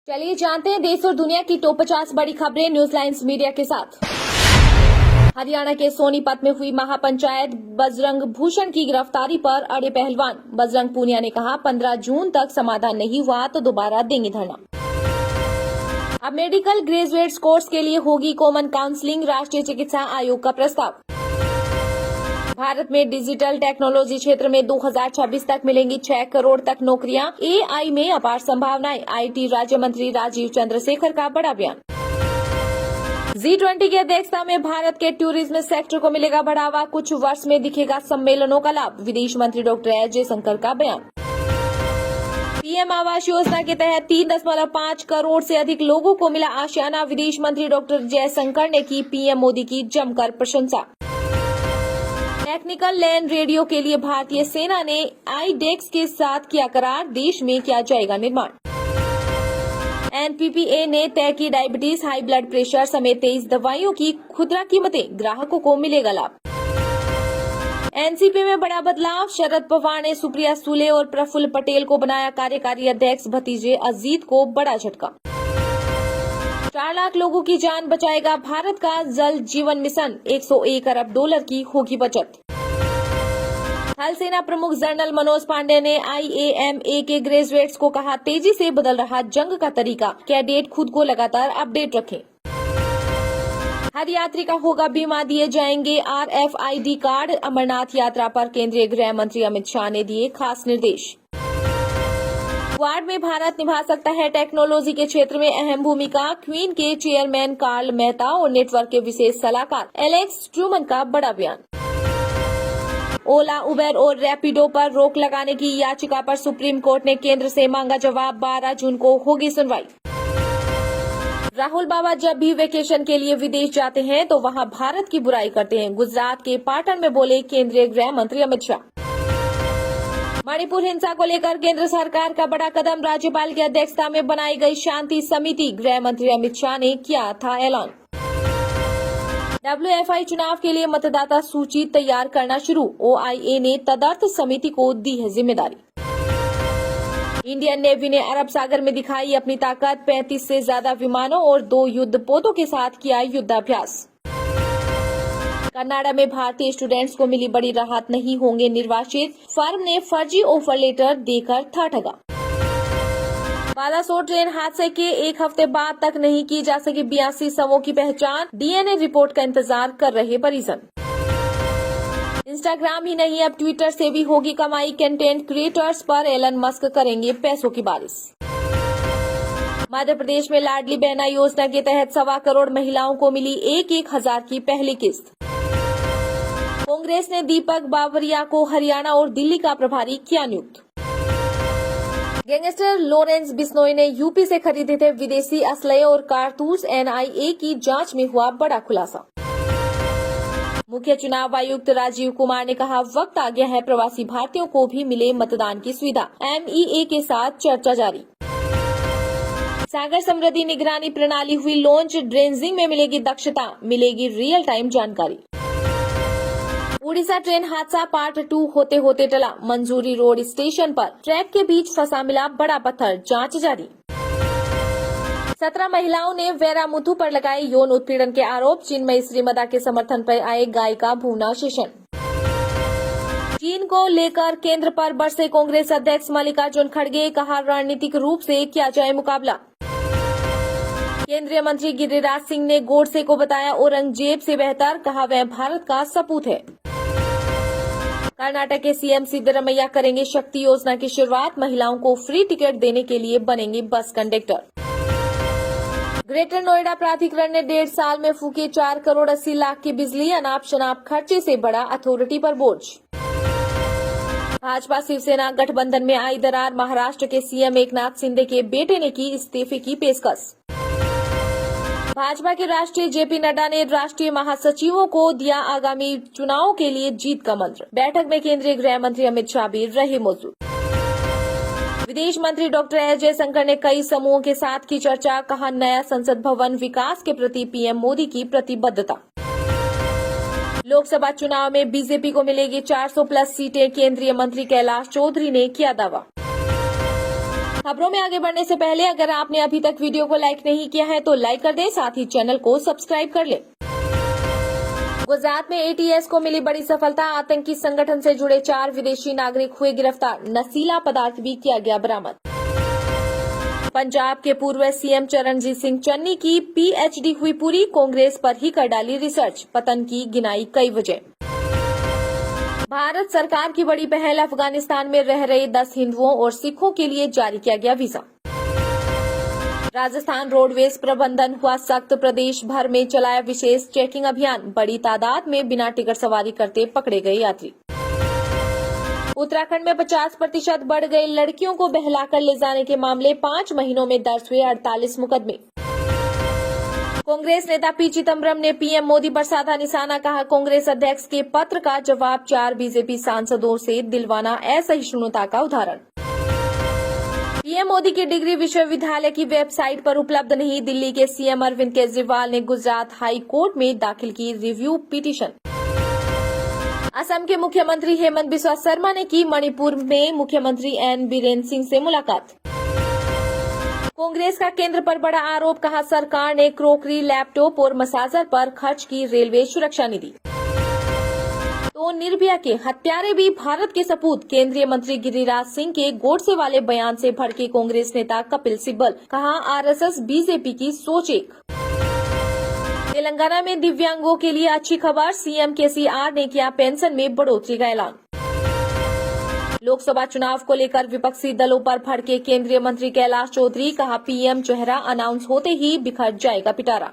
चलिए जानते हैं देश और दुनिया की टॉप 50 बड़ी खबरें न्यूज लाइन्स मीडिया के साथ। हरियाणा के सोनीपत में हुई महापंचायत, बजरंग भूषण की गिरफ्तारी पर अड़े पहलवान। बजरंग पूनिया ने कहा 15 जून तक समाधान नहीं हुआ तो दोबारा देंगे धरना। अब मेडिकल ग्रेजुएट्स कोर्स के लिए होगी कॉमन काउंसलिंग, राष्ट्रीय चिकित्सा आयोग का प्रस्ताव। भारत में डिजिटल टेक्नोलॉजी क्षेत्र में 2026 तक मिलेंगी 6 करोड़ तक नौकरियां, एआई में अपार संभावनाएं, आईटी राज्य मंत्री राजीव चंद्रशेखर का बड़ा बयान। G20 की अध्यक्षता में भारत के टूरिज्म सेक्टर को मिलेगा बढ़ावा, कुछ वर्ष में दिखेगा सम्मेलनों का लाभ, विदेश मंत्री डॉक्टर एस जयशंकर का बयान। पीएम आवास योजना के तहत 3.5 करोड़ से अधिक लोगों को मिला आशियाना, विदेश मंत्री डॉक्टर जयशंकर ने की पीएम मोदी की जमकर प्रशंसा। टेक्निकल लैंड रेडियो के लिए भारतीय सेना ने आईडेक्स के साथ किया करार, देश में किया जाएगा निर्माण। एनपीपीए ने तय की डायबिटीज, हाई ब्लड प्रेशर समेत 23 दवाइयों की खुदरा कीमतें, ग्राहकों को मिलेगा लाभ। एनसीपी में बड़ा बदलाव, शरद पवार ने सुप्रिया सुले और प्रफुल्ल पटेल को बनाया कार्यकारी अध्यक्ष, भतीजे अजीत को बड़ा झटका। 4 लाख लोगों की जान बचाएगा भारत का जल जीवन मिशन, 101 अरब डॉलर की होगी बचत। थल सेना प्रमुख जनरल मनोज पांडे ने IAMA के ग्रेजुएट्स को कहा तेजी से बदल रहा जंग का तरीका, कैडेट खुद को लगातार अपडेट रखें। हर यात्री का होगा बीमा, दिए जाएंगे RFID कार्ड, अमरनाथ यात्रा पर केंद्रीय गृह मंत्री अमित शाह ने दिए खास निर्देश। क्वाड में भारत निभा सकता है टेक्नोलॉजी के क्षेत्र में अहम भूमिका, क्वीन के चेयरमैन कार्ल मेहता और नेटवर्क के विशेष सलाहकार एलेक्स ट्रूमन का बड़ा बयान। ओला, उबेर और रैपिडो पर रोक लगाने की याचिका पर सुप्रीम कोर्ट ने केंद्र से मांगा जवाब, 12 जून को होगी सुनवाई। राहुल बाबा जब भी वेकेशन के लिए विदेश जाते हैं तो वहां भारत की बुराई करते हैं, गुजरात के पाटन में बोले केंद्रीय गृह मंत्री अमित शाह। मणिपुर हिंसा को लेकर केंद्र सरकार का बड़ा कदम, राज्यपाल की अध्यक्षता में बनाई गई शांति समिति, गृह मंत्री अमित शाह ने किया था ऐलान। WFI चुनाव के लिए मतदाता सूची तैयार करना शुरू, OIA ने तदर्थ समिति को दी है जिम्मेदारी। इंडियन नेवी ने अरब सागर में दिखाई अपनी ताकत, 35 से ज्यादा विमानों और 2 युद्धपोतों के साथ किया युद्धाभ्यास। कनाडा में भारतीय स्टूडेंट्स को मिली बड़ी राहत, नहीं होंगे निर्वासित, फर्म ने फर्जी ऑफर लेटर देकर था ठगा। बालासोर ट्रेन हादसे के 1 हफ्ते बाद तक नहीं की जा सकी 82 शवों की पहचान, DNA रिपोर्ट का इंतजार कर रहे परिजन। इंस्टाग्राम ही नहीं अब ट्विटर से भी होगी कमाई, कंटेंट क्रिएटर्स पर एलन मस्क करेंगे पैसों की बारिश। मध्य प्रदेश में लाडली बहना योजना के तहत 1.25 करोड़ महिलाओं को मिली 1,000 की पहली किस्त। कांग्रेस ने दीपक बावरिया को हरियाणा और दिल्ली का प्रभारी किया नियुक्त। गैंगस्टर लॉरेंस बिश्नोई ने यूपी से खरीदे थे विदेशी असलहे और कारतूस, NIA की जांच में हुआ बड़ा खुलासा। मुख्य चुनाव आयुक्त राजीव कुमार ने कहा वक्त आ गया है प्रवासी भारतीयों को भी मिले मतदान की सुविधा, MEA के साथ चर्चा जारी। सागर समृद्धि निगरानी प्रणाली हुई लॉन्च, ड्रेंजिंग में मिलेगी दक्षता, मिलेगी रियल टाइम जानकारी। उड़ीसा ट्रेन हादसा पार्ट 2 होते होते टला, मंजूरी रोड स्टेशन पर ट्रैक के बीच फंसा मिला बड़ा पत्थर, जांच जारी। 17 महिलाओं ने वैरामुथु पर लगाए यौन उत्पीड़न के आरोप, चिन्मयी श्रीमदा के समर्थन पर आए गायिका भुवना शेषन। चीन को लेकर केंद्र पर बरसे कांग्रेस अध्यक्ष मल्लिकार्जुन खड़गे, कहा रणनीतिक रूप से किया जाए मुकाबला। केंद्रीय मंत्री गिरिराज सिंह ने गोडसे को बताया औरंगजेब से बेहतर, कहा वह भारत का सपूत है। कर्नाटक के CM सिद्धरमैया करेंगे शक्ति योजना की शुरुआत, महिलाओं को फ्री टिकट देने के लिए बनेंगे बस कंडक्टर। ग्रेटर नोएडा प्राधिकरण ने 1.5 साल में फूके 4 करोड़ 80 लाख की बिजली, अनाप शनाप खर्चे से बड़ा अथॉरिटी पर बोझ। भाजपा शिवसेना गठबंधन में आई दरार, महाराष्ट्र के CM एकनाथ शिंदे के बेटे ने की इस्तीफे की पेशकश। भाजपा के राष्ट्रीय JP नड्डा ने राष्ट्रीय महासचिवों को दिया आगामी चुनावों के लिए जीत का मंत्र, बैठक में केंद्रीय गृह मंत्री अमित शाह भी रहे मौजूद। विदेश मंत्री डॉक्टर एस जयशंकर ने कई समूहों के साथ की चर्चा, कहा नया संसद भवन विकास के प्रति PM मोदी की प्रतिबद्धता। लोकसभा चुनाव में बीजेपी को मिलेगी 400 प्लस सीटें, केंद्रीय मंत्री कैलाश चौधरी ने किया दावा। खबरों में आगे बढ़ने से पहले अगर आपने अभी तक वीडियो को लाइक नहीं किया है तो लाइक कर दें, साथ ही चैनल को सब्सक्राइब कर लें। गुजरात में एटीएस को मिली बड़ी सफलता। आतंकी संगठन से जुड़े 4 विदेशी नागरिक हुए गिरफ्तार। नशीला पदार्थ भी किया गया बरामद। पंजाब के पूर्व सीएम चरणजीत सिंह चन्नी की पीएचडी हुई पूरी। कांग्रेस पर ही कर डाली रिसर्च। पतन की गिनाई कई वजह। भारत सरकार की बड़ी पहल। अफगानिस्तान में रह रहे 10 हिंदुओं और सिखों के लिए जारी किया गया वीजा। राजस्थान रोडवेज प्रबंधन हुआ सख्त। प्रदेश भर में चलाया विशेष चेकिंग अभियान। बड़ी तादाद में बिना टिकट सवारी करते पकड़े गए यात्री। उत्तराखंड में 50% बढ़ गए लड़कियों को बहलाकर ले जाने के मामले। 5 महीनों में दर्ज हुए 48 मुकदमे। कांग्रेस नेता पी चिदम्बरम ने पीएम मोदी पर साधा निशाना। कहा, कांग्रेस अध्यक्ष के पत्र का जवाब 4 बीजेपी सांसदों से दिलवाना असहिष्णुता का उदाहरण। पीएम मोदी की डिग्री विश्वविद्यालय की वेबसाइट पर उपलब्ध नहीं। दिल्ली के सीएम अरविंद केजरीवाल ने गुजरात हाई कोर्ट में दाखिल की रिव्यू पिटीशन। असम के मुख्यमंत्री हेमंत बिस्वा शर्मा ने की मणिपुर में मुख्यमंत्री एन बीरेन सिंह से मुलाकात। कांग्रेस का केंद्र पर बड़ा आरोप। कहा, सरकार ने क्रोकरी, लैपटॉप और मसाजर पर खर्च की रेलवे सुरक्षा निधि। तो निर्भया के हत्यारे भी भारत के सपूत। केंद्रीय मंत्री गिरिराज सिंह के गोडसे वाले बयान से भड़के कांग्रेस नेता कपिल सिब्बल। कहा, आरएसएस बीजेपी की सोच एक। तेलंगाना में दिव्यांगों के लिए अच्छी खबर। सीएम केसीआर ने किया पेंशन में बढ़ोतरी का ऐलान। लोकसभा चुनाव को लेकर विपक्षी दलों पर भड़के केंद्रीय मंत्री कैलाश चौधरी। कहा, पीएम चेहरा अनाउंस होते ही बिखर जाएगा पिटारा।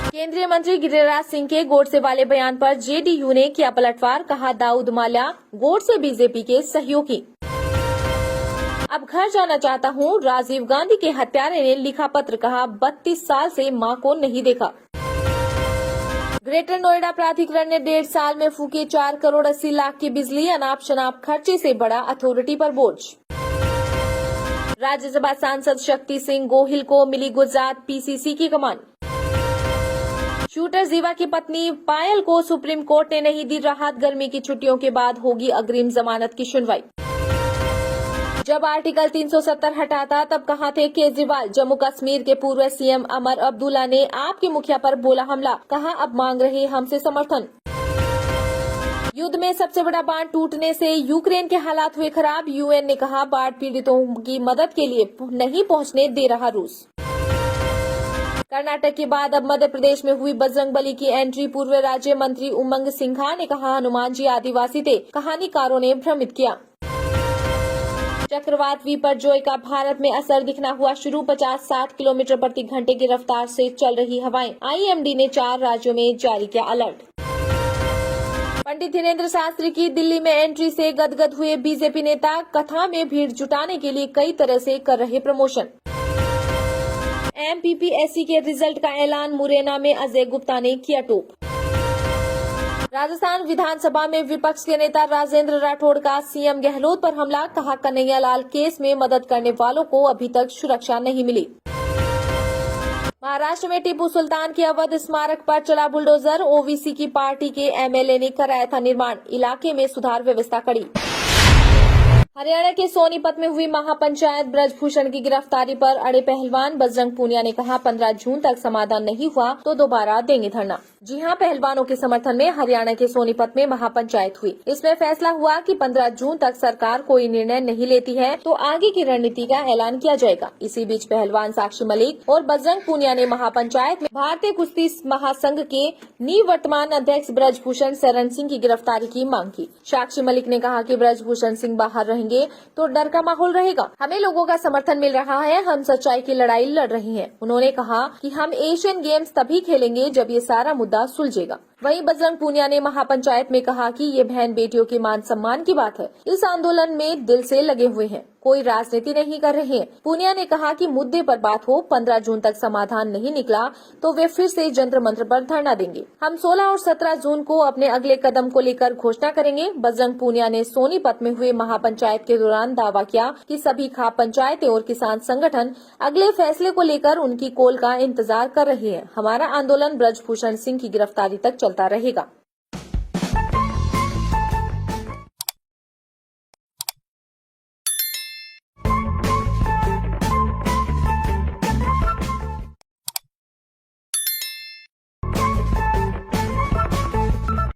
केंद्रीय मंत्री गिरिराज सिंह के गोडसे वाले बयान पर जेडीयू ने किया पलटवार। कहा, दाऊद माल्या गोडसे बीजेपी के सहयोगी। अब घर जाना चाहता हूं। राजीव गांधी के हत्यारे ने लिखा पत्र। कहा, 32 साल से मां को नहीं देखा। ग्रेटर नोएडा प्राधिकरण ने 1.5 साल में फूके 4 करोड़ 80 लाख की बिजली। अनाप शनाप खर्चे से बड़ा अथॉरिटी पर बोझ। राज्यसभा सांसद शक्ति सिंह गोहिल को मिली गुजरात पीसीसी की कमान। शूटर जीवा की पत्नी पायल को सुप्रीम कोर्ट ने नहीं दी राहत। गर्मी की छुट्टियों के बाद होगी अग्रिम जमानत की सुनवाई। जब आर्टिकल 370 हटाता तब कहां थे केजरीवाल। जम्मू कश्मीर के पूर्व सीएम अमर अब्दुल्ला ने आपके मुखिया पर बोला हमला। कहा, अब मांग रहे हमसे समर्थन। युद्ध में सबसे बड़ा बांध टूटने से यूक्रेन के हालात हुए खराब। यूएन ने कहा, बाढ़ पीड़ितों की मदद के लिए नहीं पहुंचने दे रहा रूस। कर्नाटक के बाद अब मध्य प्रदेश में हुई बजरंगबली की एंट्री। पूर्व राज्य मंत्री उमंग सिंघा ने कहा, हनुमान जी आदिवासी थे, कहानीकारों ने भ्रमित किया। चक्रवात विपर्जोय का भारत में असर दिखना हुआ शुरू। 50-60 किलोमीटर प्रति घंटे की रफ्तार से चल रही हवाएं। आईएमडी ने 4 राज्यों में जारी किया अलर्ट। पंडित धीरेन्द्र शास्त्री की दिल्ली में एंट्री से गदगद हुए बीजेपी नेता। कथा में भीड़ जुटाने के लिए कई तरह से कर रहे प्रमोशन। एमपीपीएससी के रिजल्ट का ऐलान। मुरैना में अजय गुप्ता ने किया टॉप। राजस्थान विधानसभा में विपक्ष के नेता राजेंद्र राठौड़ का सीएम गहलोत पर हमला। कहा, कन्हैयालाल केस में मदद करने वालों को अभी तक सुरक्षा नहीं मिली। महाराष्ट्र में टीपू सुल्तान के अवध स्मारक पर चला बुलडोजर। ओवीसी की पार्टी के एमएलए ने कराया था निर्माण। इलाके में सुधार व्यवस्था कड़ी। हरियाणा के सोनीपत में हुई महापंचायत। ब्रजभूषण की गिरफ्तारी पर अड़े पहलवान। बजरंग पूनिया ने कहा, 15 जून तक समाधान नहीं हुआ तो दोबारा देंगे धरना। जी हां, पहलवानों के समर्थन में हरियाणा के सोनीपत में महापंचायत हुई। इसमें फैसला हुआ कि 15 जून तक सरकार कोई निर्णय नहीं लेती है तो आगे की रणनीति का ऐलान किया जाएगा। इसी बीच पहलवान साक्षी मलिक और बजरंग पूनिया ने महापंचायत में भारतीय कुश्ती महासंघ के निवर्तमान अध्यक्ष ब्रजभूषण शरण सिंह की गिरफ्तारी की मांग की। साक्षी मलिक ने कहा कि ब्रजभूषण सिंह बाहर रहेंगे तो डर का माहौल रहेगा। हमें लोगों का समर्थन मिल रहा है, हम सच्चाई की लड़ाई लड़ रहे हैं। उन्होंने कहा कि हम एशियन गेम्स तभी खेलेंगे जब ये सारा मुद्दा सुलझेगा। वहीं बजरंग पूनिया ने महापंचायत में कहा कि ये बहन बेटियों के मान सम्मान की बात है। इस आंदोलन में दिल से लगे हुए हैं, कोई राजनीति नहीं कर रहे हैं। पूनिया ने कहा कि मुद्दे पर बात हो, 15 जून तक समाधान नहीं निकला तो वे फिर से जंतर मंत्र पर धरना देंगे। हम 16 और 17 जून को अपने अगले कदम को लेकर घोषणा करेंगे। बजरंग पूनिया ने सोनीपत में हुए महापंचायत के दौरान दावा किया कि सभी खाप पंचायतें और किसान संगठन अगले फैसले को लेकर उनकी कॉल का इंतजार कर रहे हैं। हमारा आंदोलन ब्रजभूषण सिंह की गिरफ्तारी तक चलता रहेगा।